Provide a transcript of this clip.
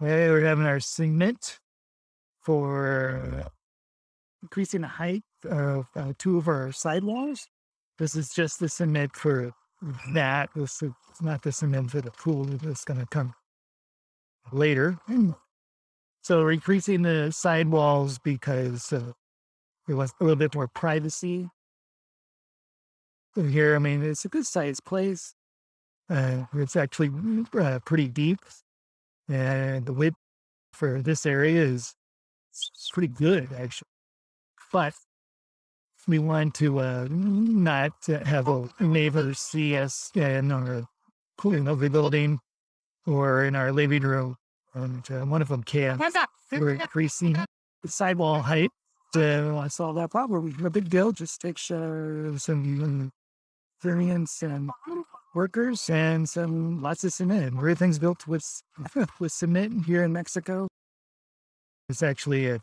We're having our cement for increasing the height of two of our sidewalls. This is just the cement for that. This is not the cement for the pool. That's going to come later. So we're increasing the sidewalls because we want a little bit more privacy here. I mean, it's a good sized place. It's actually pretty deep, and the width for this area is pretty good, actually. But we want to not have a neighbor see us in our the building or in our living room. And one of them can. We're increasing the sidewall height. I solve that problem. No big deal. Just takes some experience and workers and some lots of cement. Everything's built with with cement here in Mexico. It's actually